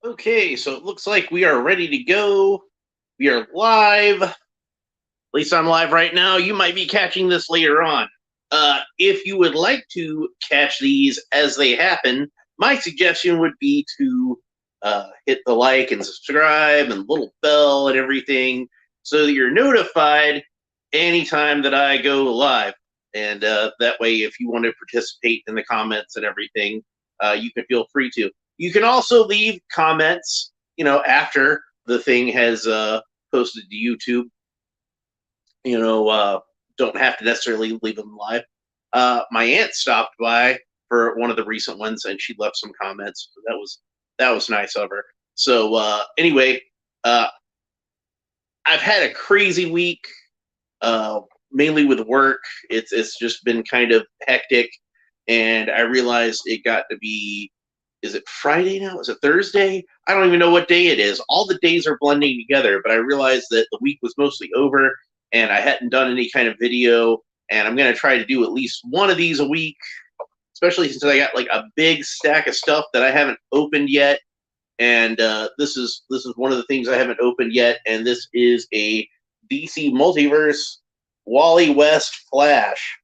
Okay, so it looks like we are ready to go. We are live. At least I'm live right now. You might be catching this later on. If you would like to catch these as they happen, my suggestion would be to hit the like and subscribe and little bell and everything so that you're notified anytime that I go live. And that way, if you want to participate in the comments and everything, you can feel free to. You can also leave comments, after the thing has posted to YouTube. You know, don't have to necessarily leave them live. My aunt stopped by for one of the recent ones, and she left some comments. That was nice of her. So anyway, uh, I've had a crazy week, mainly with work. It's just been kind of hectic, and I realized it got to be, is it Friday now? Is it Thursday? I don't even know what day it is. All the days are blending together, but I realized that the week was mostly over and I hadn't done any kind of video. And I'm going to try to do at least one of these a week, especially since I got like a big stack of stuff that I haven't opened yet. And this is one of the things I haven't opened yet. And this is a DC Multiverse Wally West Flash,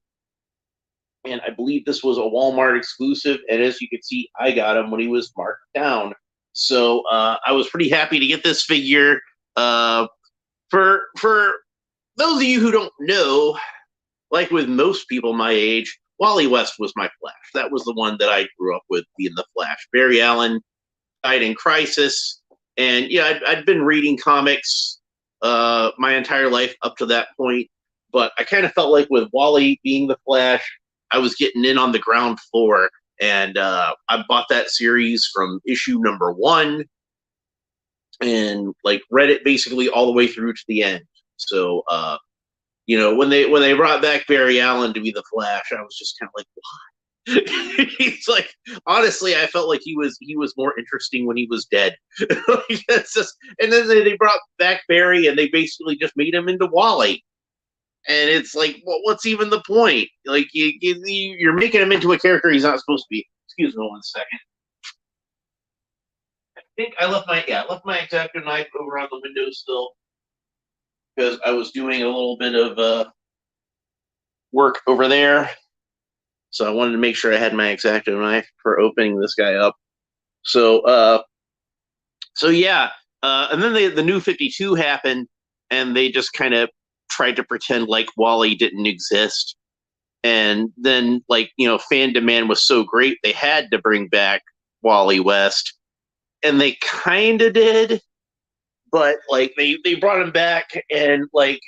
and I believe this was a Walmart exclusive. And as you can see, I got him when he was marked down. So I was pretty happy to get this figure. For those of you who don't know, like with most people my age, Wally West was my Flash. That was the one that I grew up with, being the Flash. Barry Allen died in Crisis, and yeah, I'd been reading comics my entire life up to that point. But I kind of felt like with Wally being the Flash, I was getting in on the ground floor, and I bought that series from issue number 1, and like read it basically all the way through to the end. So when they brought back Barry Allen to be the Flash, I was just kind of like, why? He's like, honestly, I felt like he was more interesting when he was dead. That's just, and then they brought back Barry, and they basically just made him into Wally. And it's like, well, what's even the point? Like, you're making him into a character he's not supposed to be. Excuse me 1 second. I think I left my X-Acto knife over on the window still because I was doing a little bit of work over there. So I wanted to make sure I had my X-Acto knife for opening this guy up. So yeah, and then the new 52 happened, and they just kind of tried to pretend like Wally didn't exist. And then, like, fan demand was so great, they had to bring back Wally West. And they kind of did, but, like, they brought him back, and, like,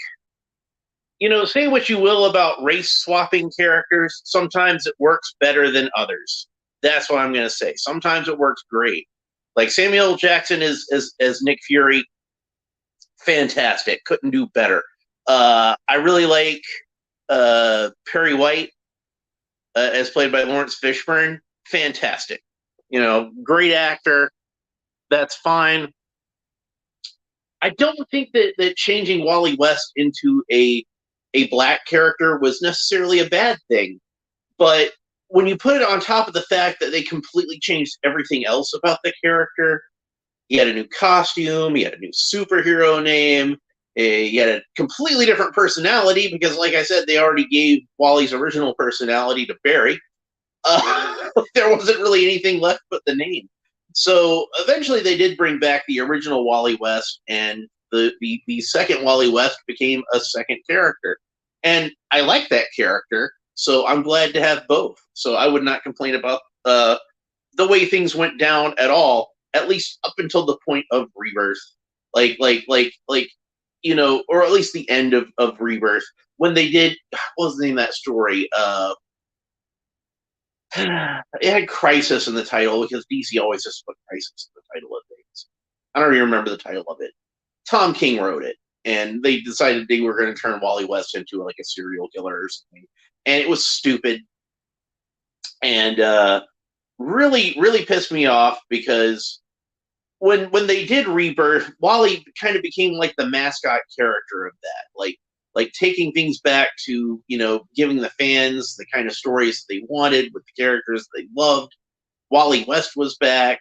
say what you will about race swapping characters, sometimes it works better than others. That's what I'm going to say. Sometimes it works great. Like Samuel Jackson as Nick Fury, fantastic. Couldn't do better. I really like Perry White, as played by Lawrence Fishburne. Fantastic. Great actor. That's fine. I don't think that changing Wally West into a black character was necessarily a bad thing. But when you put it on top of the fact that they completely changed everything else about the character, he had a new costume, he had a new superhero name, he had a completely different personality because, like I said, they already gave Wally's original personality to Barry. There wasn't really anything left but the name. So eventually they did bring back the original Wally West, and the second Wally West became a second character. And I like that character, so I'm glad to have both. So I would not complain about the way things went down at all, at least up until the point of Rebirth. Or at least the end of Rebirth. When they did, what was the name of that story? It had Crisis in the title because DC always just put Crisis in the title of things. I don't even remember the title of it. Tom King wrote it, and they decided they were going to turn Wally West into like a serial killer or something, and it was stupid, and really, really pissed me off because when they did Rebirth, Wally kind of became like the mascot character of that, like taking things back to giving the fans the kind of stories they wanted with the characters they loved. Wally West was back,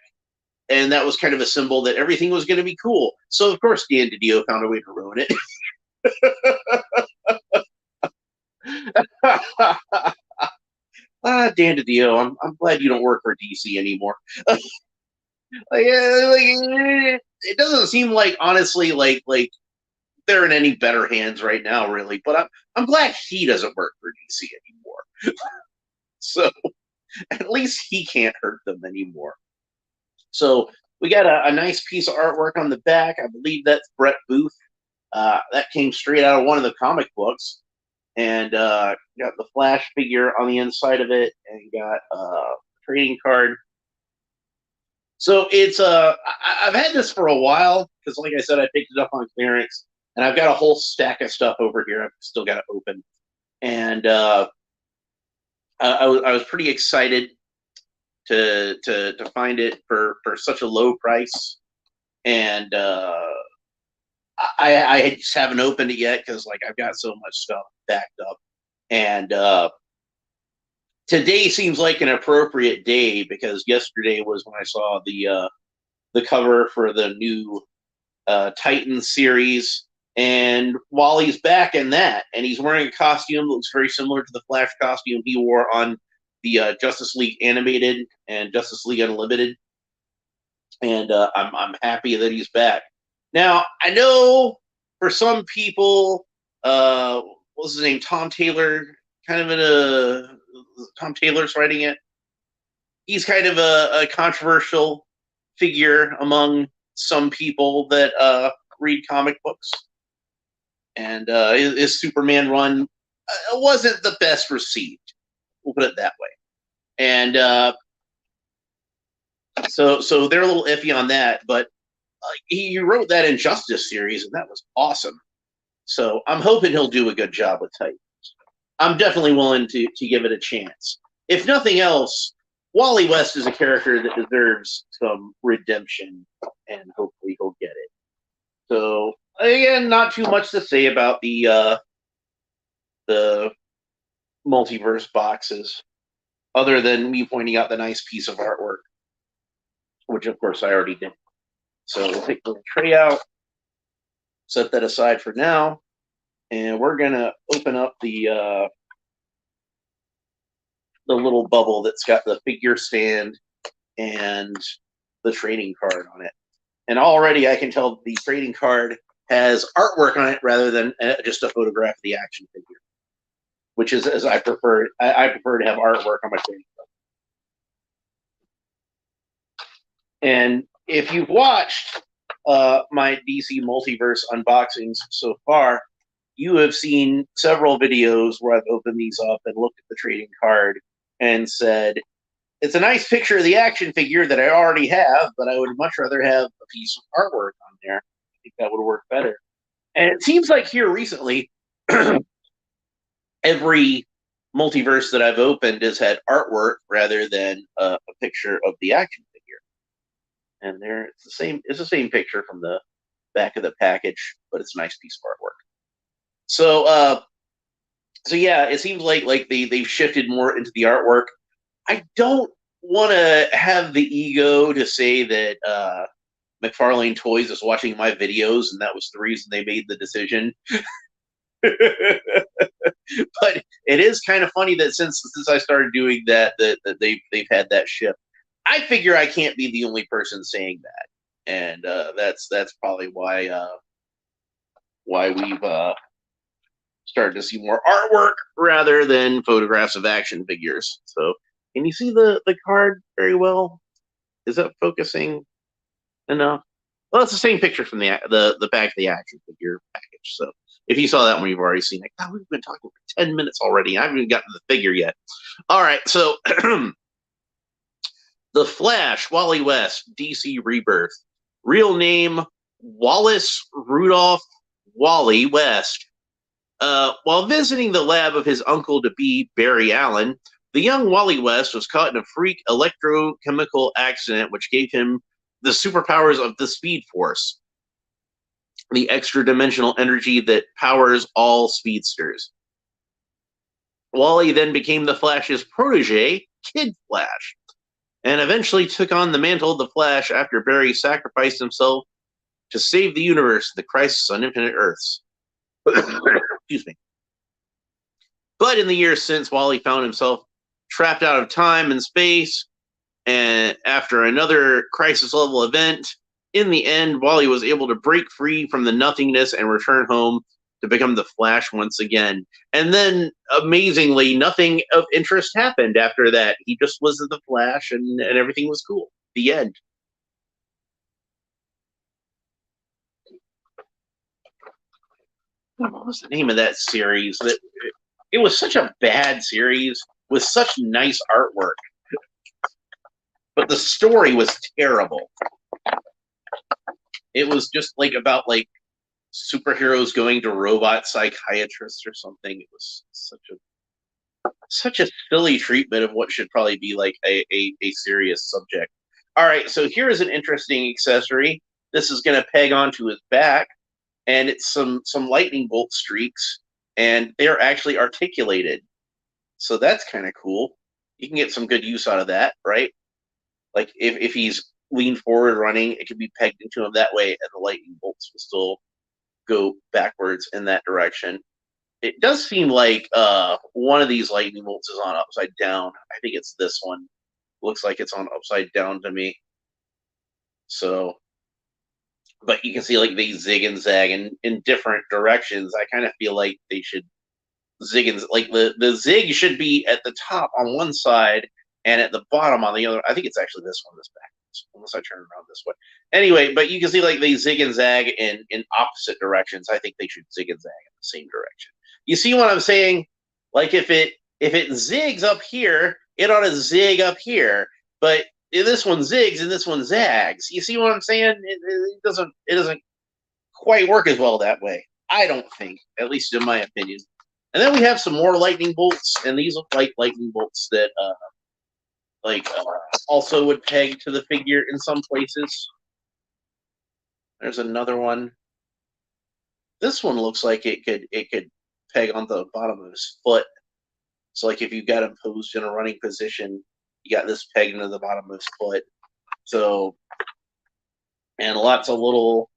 and that was kind of a symbol that everything was going to be cool. So of course Dan DiDio found a way to ruin it. Dan DiDio, I'm glad you don't work for DC anymore. It doesn't seem like, honestly, like they're in any better hands right now, really. But I'm glad he doesn't work for DC anymore. So at least he can't hurt them anymore. So we got a nice piece of artwork on the back. I believe that's Brett Booth. That came straight out of one of the comic books. And got the Flash figure on the inside of it, and got a trading card. So it's I've had this for a while because, like I said, I picked it up on clearance, and I've got a whole stack of stuff over here. I've still got to open, and I was pretty excited to find it for such a low price, and I just haven't opened it yet because like I've got so much stuff backed up, and today seems like an appropriate day because yesterday was when I saw the cover for the new Titans series, and Wally's back in that, and he's wearing a costume that looks very similar to the Flash costume he wore on the Justice League Animated and Justice League Unlimited, and I'm happy that he's back. Now I know for some people, what's his name, Tom Taylor, kind of in a Tom Taylor's writing it. He's kind of a controversial figure among some people that read comic books, and his Superman run wasn't the best received. We'll put it that way. And so they're a little iffy on that, but he wrote that Injustice series, and that was awesome. So I'm hoping he'll do a good job with Titans. I'm definitely willing to give it a chance. If nothing else, Wally West is a character that deserves some redemption, and hopefully he'll get it. So again, not too much to say about the multiverse boxes, other than me pointing out the nice piece of artwork, which of course I already did. So we'll take the tray out, set that aside for now, and we're gonna open up the little bubble that's got the figure stand and the trading card on it. And already I can tell the trading card has artwork on it rather than just a photograph of the action figure, which is as I prefer. I prefer to have artwork on my trading card. And if you've watched my DC Multiverse unboxings so far, you have seen several videos where I've opened these up and looked at the trading card and said, it's a nice picture of the action figure that I already have, but I would much rather have a piece of artwork on there. I think that would work better. And it seems like here recently, every multiverse that I've opened has had artwork rather than a picture of the action figure. And there, it's the same. It's the same picture from the back of the package, but it's a nice piece of artwork. So, so yeah, it seems like they've shifted more into the artwork. I don't want to have the ego to say that Mcfarlane Toys is watching my videos and that was the reason they made the decision. But it is kind of funny that since I started doing that they've had that shift. I figure I can't be the only person saying that, and that's probably why we've started to see more artwork rather than photographs of action figures. So can you see the card very well? Is that focusing enough? Well, it's the same picture from the back of the action figure package. So if you saw that one, you've already seen it. God, we've been talking for 10 minutes already. I haven't even gotten to the figure yet. All right, so The Flash, Wally West, DC Rebirth. Real name, Wallace Rudolph Wally West. While visiting the lab of his uncle-to-be, Barry Allen, the young Wally West was caught in a freak electrochemical accident which gave him the superpowers of the Speed Force, the extra-dimensional energy that powers all speedsters. Wally then became the Flash's protege, Kid Flash, and eventually took on the mantle of the Flash after Barry sacrificed himself to save the universe in the Crisis on Infinite Earths. Excuse me. But in the years since, Wally found himself trapped out of time and space, and after another crisis-level event, in the end, Wally was able to break free from the nothingness and return home to become the Flash once again. And then, amazingly, nothing of interest happened after that. He just was the Flash, and everything was cool. The end. What was the name of that series? It was such a bad series with such nice artwork, but the story was terrible. It was just like about like superheroes going to robot psychiatrists or something. It was such a silly treatment of what should probably be like a serious subject. All right, so here is an interesting accessory. This is going to peg onto his back, and it's some lightning bolt streaks, and they're actually articulated. So that's kind of cool. You can get some good use out of that, right? Like if he's leaned forward running, it could be pegged into him that way, and the lightning bolts will still go backwards in that direction. It does seem like one of these lightning bolts is on upside down. I think it's this one. Looks like it's on upside down to me. So, but you can see like they zig and zag in different directions. I kind of feel like they should zig and like the zig should be at the top on one side and at the bottom on the other. I think it's actually this one that's backwards, unless I turn around this way. Anyway, but you can see like they zig and zag in opposite directions. I think they should zig and zag in the same direction. You see what I'm saying? Like if it zigs up here, it ought to zig up here. But this one zigs and this one zags. You see what I'm saying? It doesn't quite work as well that way. I don't think, at least in my opinion. And then we have some more lightning bolts, and these look like lightning bolts that also would peg to the figure in some places. There's another one. This one looks like it could peg on the bottom of his foot. So like if you got him posed in a running position, you got this pegged into the bottom of his foot. So, and lots of little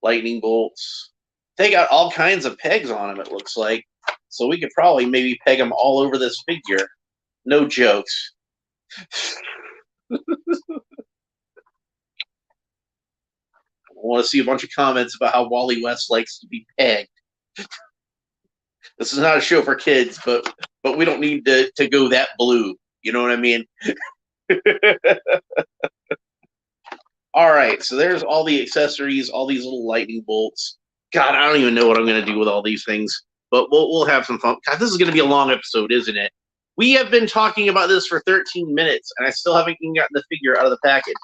lightning bolts. They got all kinds of pegs on them, it looks like. So we could probably maybe peg them all over this figure. No jokes. I want to see a bunch of comments about how Wally West likes to be pegged. This is not a show for kids, but we don't need to go that blue. You know what I mean? All right, so there's all the accessories, all these little lightning bolts. God, I don't even know what I'm going to do with all these things, but we'll have some fun. God, this is going to be a long episode, isn't it? We have been talking about this for 13 minutes, and I still haven't even gotten the figure out of the package.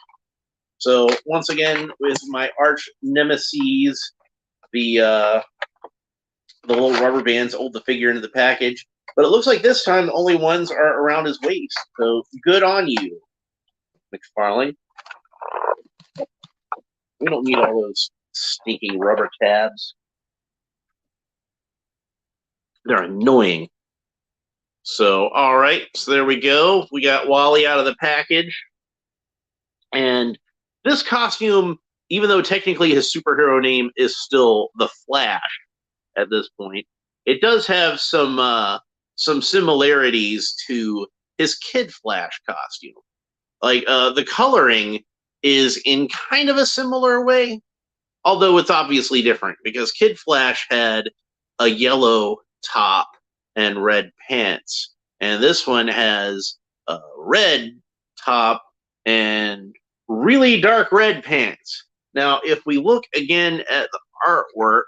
So once again, with my arch nemesis, the little rubber bands hold the figure into the package. But it looks like this time the only ones are around his waist. So good on you, Mcfarlane. We don't need all those stinking rubber tabs. They're annoying. So, all right. So there we go. We got Wally out of the package. And this costume, even though technically his superhero name is still the Flash at this point, it does have some similarities to his Kid Flash costume. Like the coloring is in kind of a similar way, although it's obviously different because Kid Flash had a yellow top and red pants, and this one has a red top and really dark red pants. Now, if we look again at the artwork,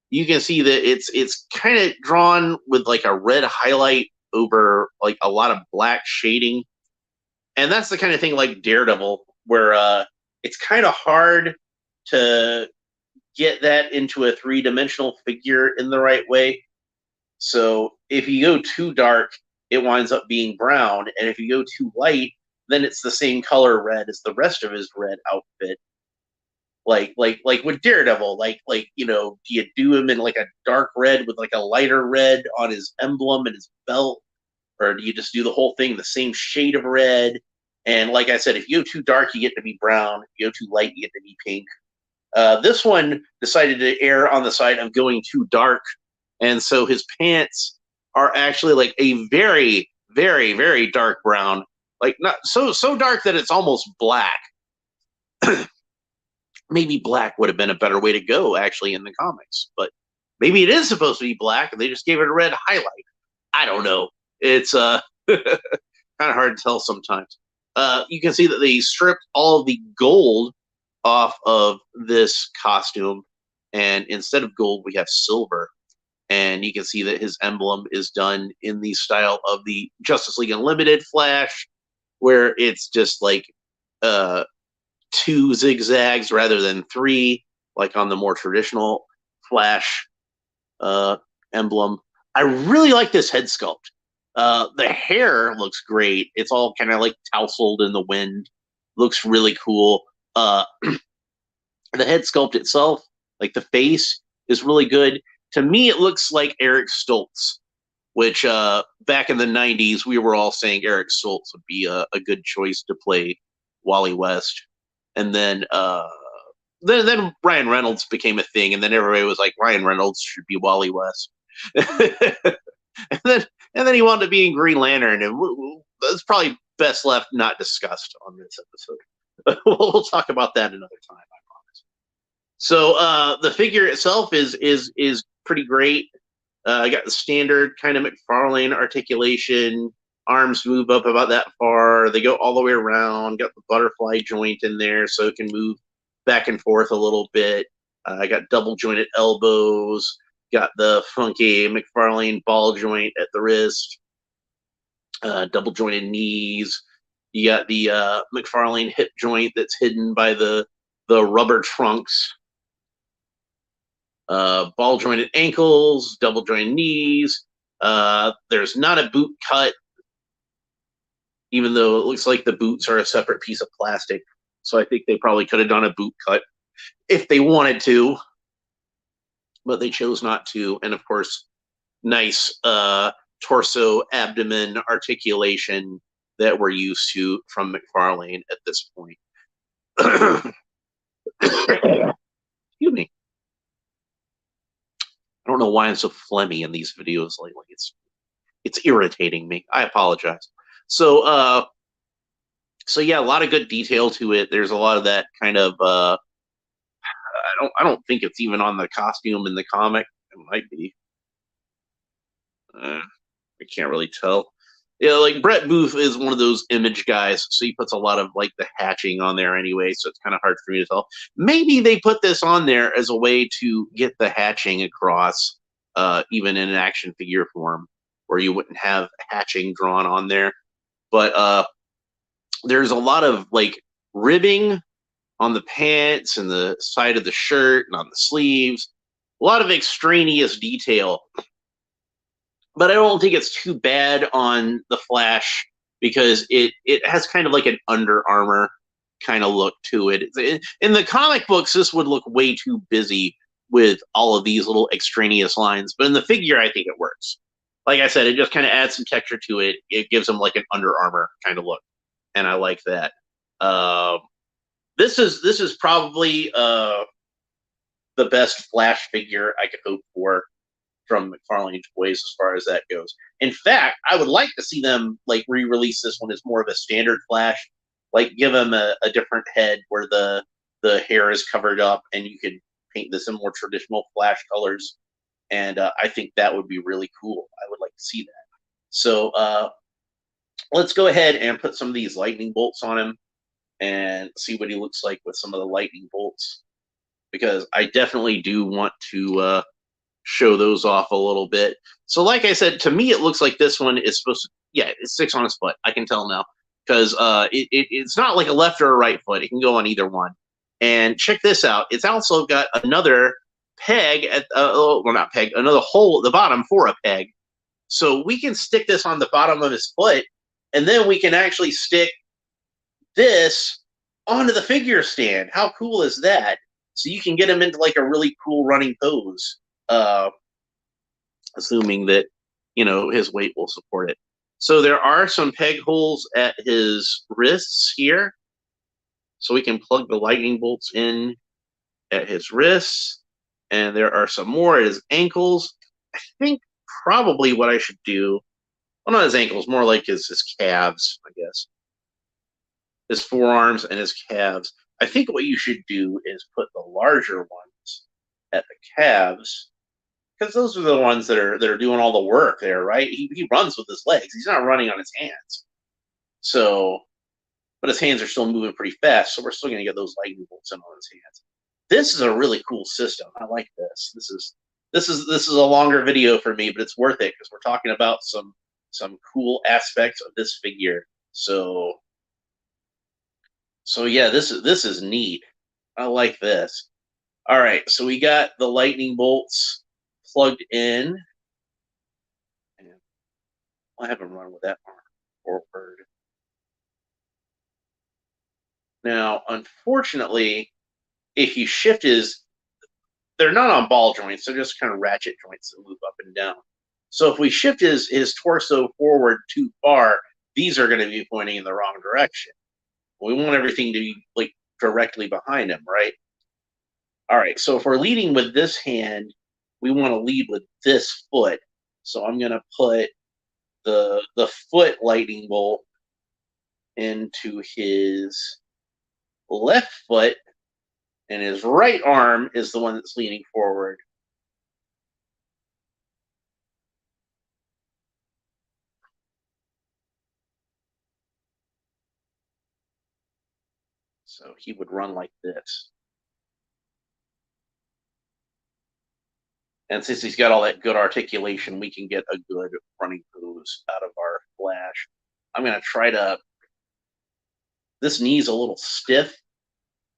you can see that it's kind of drawn with like a red highlight over like a lot of black shading. And that's the kind of thing like Daredevil, where it's kind of hard to get that into a three-dimensional figure in the right way. So if you go too dark, it winds up being brown. And if you go too light, then it's the same color red as the rest of his red outfit. Like with Daredevil, do you do him in like a dark red with like a lighter red on his emblem and his belt? Or do you just do the whole thing the same shade of red And like I said, if you go too dark, you get to be brown. If you go too light, you get to be pink. This one decided to err on the side of going too dark, and so his pants are actually like a very, very, very dark brown, like not so dark that it's almost black. Maybe black would have been a better way to go actually in the comics, but maybe it is supposed to be black and they just gave it a red highlight. I don't know. It's kind of hard to tell sometimes. You can see that they stripped all of the gold off of this costume, and instead of gold, we have silver. And you can see that his emblem is done in the style of the Justice League Unlimited Flash, where it's just like 2 zigzags rather than 3, like on the more traditional Flash emblem. I really like this head sculpt. The hair looks great. It's all kind of like tousled in the wind. Looks really cool. The head sculpt itself, like the face, is really good. To me, it looks like Eric Stoltz, which back in the 90s, we were all saying Eric Stoltz would be a good choice to play Wally West. And then Ryan Reynolds became a thing, and then everybody was like, Ryan Reynolds should be Wally West. and then he wound up being Green Lantern, and that's probably best left not discussed on this episode. We'll talk about that another time, I promise. So the figure itself is pretty great. I got the standard kind of Mcfarlane articulation. Arms move up about that far. They go all the way around. Got the butterfly joint in there so it can move back and forth a little bit. I got double jointed elbows. Got the funky Mcfarlane ball joint at the wrist. Double jointed knees. You got the Mcfarlane hip joint that's hidden by the rubber trunks. Ball jointed ankles, double jointed knees. There's not a boot cut, even though it looks like the boots are a separate piece of plastic. So I think they probably could have done a boot cut if they wanted to, but they chose not to. And of course, nice torso, abdomen articulation that we're used to from Mcfarlane at this point. Excuse me. I don't know why I'm so phlegmy in these videos lately. It's irritating me. I apologize. So yeah, a lot of good detail to it. There's a lot of that kind of I don't think it's even on the costume in the comic. It might be. I can't really tell. Yeah, like Brett Booth is one of those image guys, so he puts a lot of like the hatching on there anyway, so it's kind of hard for me to tell. Maybe they put this on there as a way to get the hatching across, even in an action figure form, where you wouldn't have hatching drawn on there. But there's a lot of like ribbing on the pants and the side of the shirt and on the sleeves. A lot of extraneous detail. But I don't think it's too bad on the Flash because it has kind of like an Under Armour kind of look to it. In the comic books, this would look way too busy with all of these little extraneous lines. But in the figure, I think it works. Like I said, it just kind of adds some texture to it. It gives them like an Under Armour kind of look. And I like that. This is probably the best Flash figure I could hope for from McFarlane Toys as far as that goes. In fact, I would like to see them like re-release this one as more of a standard Flash, like give him a different head where the hair is covered up and you could paint this in more traditional Flash colors. And I think that would be really cool. I would like to see that. So let's go ahead and put some of these lightning bolts on him and see what he looks like with some of the lightning bolts, because I definitely do want to show those off a little bit. So like I said, to me, it looks like this one is supposed to, yeah, it sticks on his foot. I can tell now because it's not like a left or a right foot. It can go on either one. And check this out. It's also got another peg at, well, not peg, another hole at the bottom for a peg. So we can stick this on the bottom of his foot, and then we can actually stick this onto the figure stand. How cool is that? So you can get him into like a really cool running pose. Assuming that, you know, his weight will support it. So there are some peg holes at his wrists here. So we can plug the lightning bolts in at his wrists. And there are some more at his ankles. I think probably what I should do, well, not his ankles, more like his calves, I guess. His forearms and his calves. I think what you should do is put the larger ones at the calves, because those are the ones that are doing all the work there, right? He runs with his legs. He's not running on his hands. So, but his hands are still moving pretty fast, so we're still going to get those lightning bolts in on his hands. This is a really cool system. I like this. This is a longer video for me, but it's worth it because we're talking about some cool aspects of this figure. So yeah, this is neat. I like this. All right, so we got the lightning bolts plugged in. I'll have him run with that arm forward. Now, unfortunately, if you shift they're not on ball joints, they're just kind of ratchet joints that move up and down. So if we shift his torso forward too far, these are going to be pointing in the wrong direction. We want everything to be like directly behind him, right? All right, so if we're leading with this hand, we want to lead with this foot. So I'm going to put the foot lightning bolt into his left foot, and his right arm is the one that's leaning forward. So he would run like this. And since he's got all that good articulation, we can get a good running pose out of our flash. I'm going to try to... This knee's a little stiff,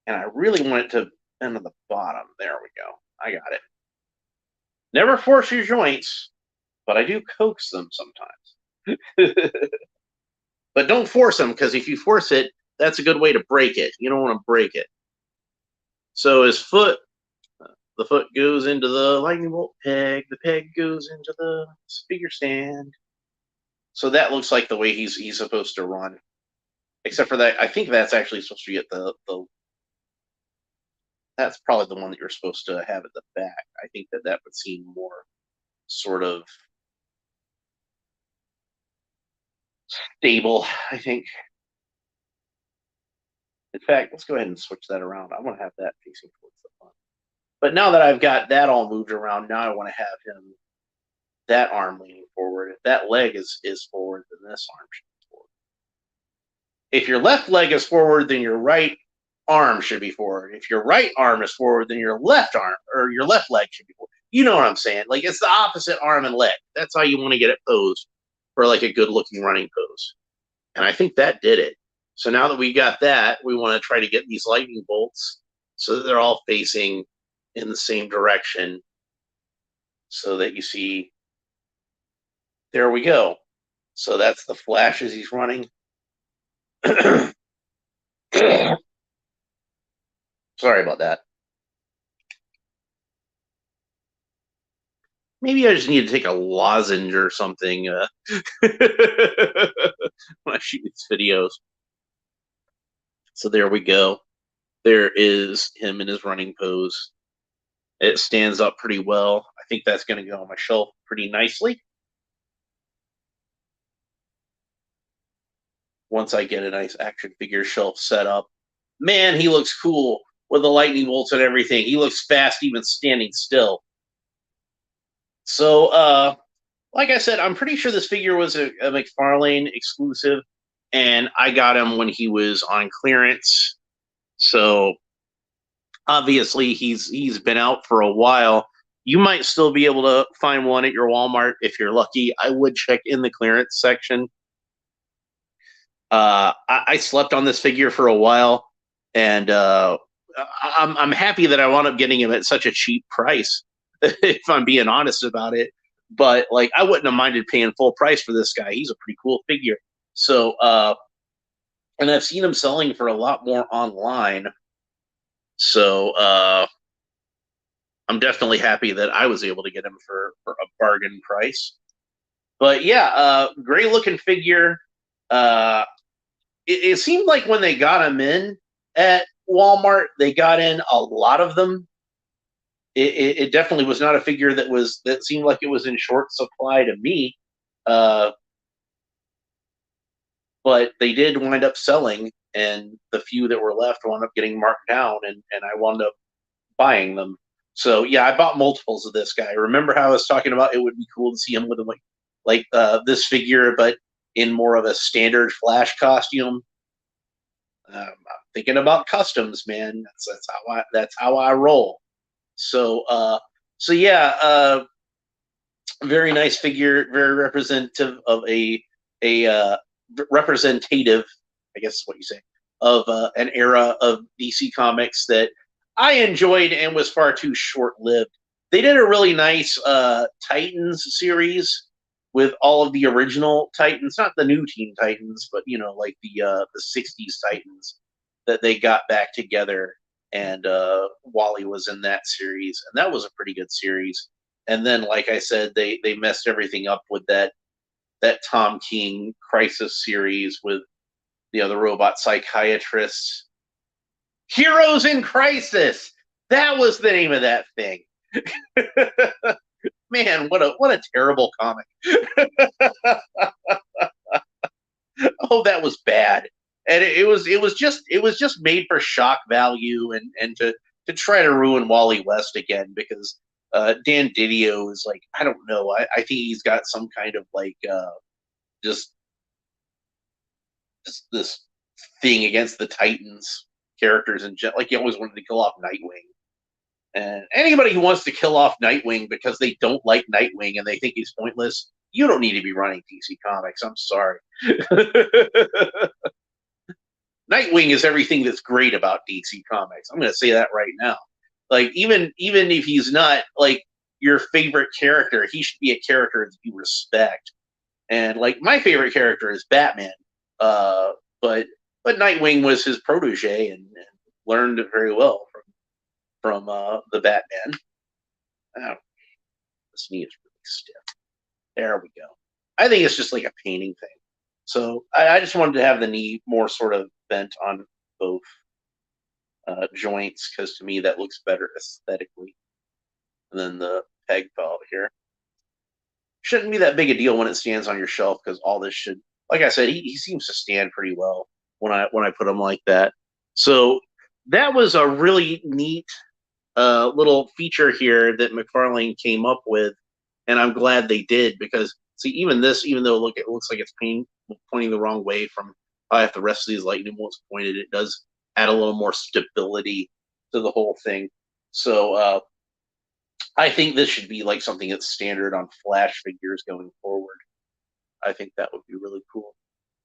and I really want it to bend to the bottom. There we go. I got it. Never force your joints, but I do coax them sometimes. But don't force them, because if you force it, that's a good way to break it. You don't want to break it. So his foot, the foot goes into the lightning bolt peg. The peg goes into the figure stand. So that looks like the way he's supposed to run. Except for that, I think that's actually supposed to be at the that's probably the one that you're supposed to have at the back. I think that would seem more sort of stable, I think. In fact, let's go ahead and switch that around. I want to have that facing towards the front. But now that I've got that all moved around, now I want to have him, that arm leaning forward. If that leg is forward, then this arm should be forward. If your left leg is forward, then your right arm should be forward. If your right arm is forward, then your left arm or your left leg should be forward. You know what I'm saying? Like, it's the opposite arm and leg. That's how you want to get it posed for like a good looking running pose. And I think that did it. So now that we got that, we want to try to get these lightning bolts so that they're all facing in the same direction, so that you see, there we go. So that's the flash as he's running. Sorry about that. Maybe I just need to take a lozenge or something when I shoot these videos. So there we go. There is him in his running pose. It stands up pretty well. I think that's going to go on my shelf pretty nicely. Once I get a nice action figure shelf set up. Man, he looks cool with the lightning bolts and everything. He looks fast even standing still. So, like I said, I'm pretty sure this figure was a Mcfarlane exclusive, and I got him when he was on clearance. So obviously he's been out for a while. You might still be able to find one at your Walmart if you're lucky. I would check in the clearance section. I slept on this figure for a while, and I'm happy that I wound up getting him at such a cheap price, if I'm being honest about it. But like, I wouldn't have minded paying full price for this guy. He's a pretty cool figure. So, and I've seen him selling for a lot more online. So I'm definitely happy that I was able to get him for a bargain price. But yeah, great looking figure. Uh, it seemed like when they got them in at Walmart, they got in a lot of them. It definitely was not a figure that seemed like it was in short supply to me. Uh, but they did wind up selling, and the few that were left wound up getting marked down, and I wound up buying them. So yeah, I bought multiples of this guy. Remember how I was talking about it would be cool to see him with this figure, but in more of a standard Flash costume. I'm thinking about customs, man. That's how I roll. So yeah, very nice figure, very representative of a representative, I guess is what you say, of an era of DC Comics that I enjoyed and was far too short lived. They did a really nice Titans series with all of the original Titans, not the new Teen Titans, but like the '60s Titans that they got back together, and Wally was in that series, and that was a pretty good series. And then, like I said, they messed everything up with that Tom King Crisis series with the robot psychiatrists. Heroes in Crisis. That was the name of that thing. Man, what a terrible comic. Oh, that was bad. And it was just made for shock value and to try to ruin Wally West again, because Dan Didio is like, I don't know, I think he's got some kind of like just this thing against the Titans characters, and like he always wanted to kill off Nightwing. And anybody who wants to kill off Nightwing because they don't like Nightwing and they think he's pointless, you don't need to be running DC Comics. I'm sorry. Nightwing is everything that's great about DC Comics. I'm going to say that right now. Like even if he's not like your favorite character, he should be a character that you respect. And like my favorite character is Batman, but Nightwing was his protege and learned very well from the Batman. Oh, this knee is really stiff. There we go. I think it's just like a painting thing. So I just wanted to have the knee more sort of bent on both joints, because to me that looks better aesthetically than the peg felt here. Shouldn't be that big a deal when it stands on your shelf, because all this should, like I said, he seems to stand pretty well when I put him like that. So that was a really neat little feature here that Mcfarlane came up with, and I'm glad they did, because see, even though it looks like it's pointing the wrong way from if the rest of these lightning bolts pointed, it does add a little more stability to the whole thing. So I think this should be like something that's standard on Flash figures going forward. I think that would be really cool.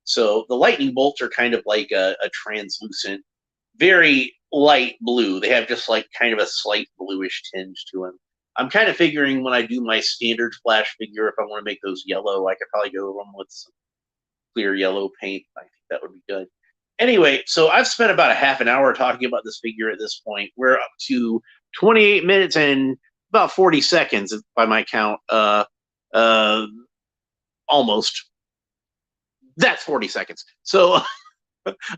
So the lightning bolts are kind of like a translucent, very light blue. They have just like kind of a slight bluish tinge to them. I'm kind of figuring when I do my standard Flash figure, if I want to make those yellow, I could probably go over them with some clear yellow paint. I think that would be good. Anyway, so I've spent about a half an hour talking about this figure at this point. We're up to 28 minutes and about 40 seconds by my count. Almost. That's 40 seconds. So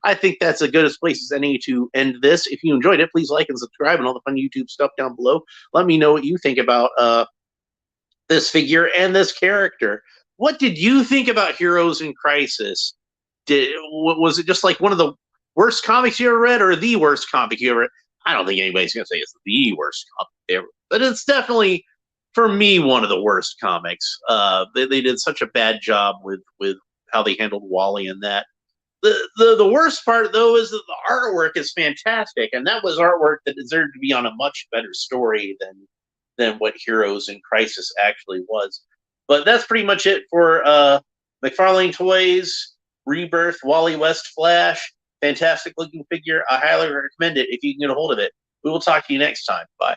I think that's as good as place as any to end this. If you enjoyed it, please like and subscribe and all the fun YouTube stuff down below. Let me know what you think about this figure and this character. What did you think about Heroes in Crisis? Was it just like one of the worst comics you ever read, or the worst comic you ever read? I don't think anybody's going to say it's the worst comic ever, but it's definitely, for me, one of the worst comics. They did such a bad job with how they handled Wally and that. The worst part, though, is that the artwork is fantastic, and that was artwork that deserved to be on a much better story than what Heroes in Crisis actually was. But that's pretty much it for Mcfarlane Toys Rebirth Wally West Flash. Fantastic looking figure. I highly recommend it if you can get a hold of it. We will talk to you next time. Bye.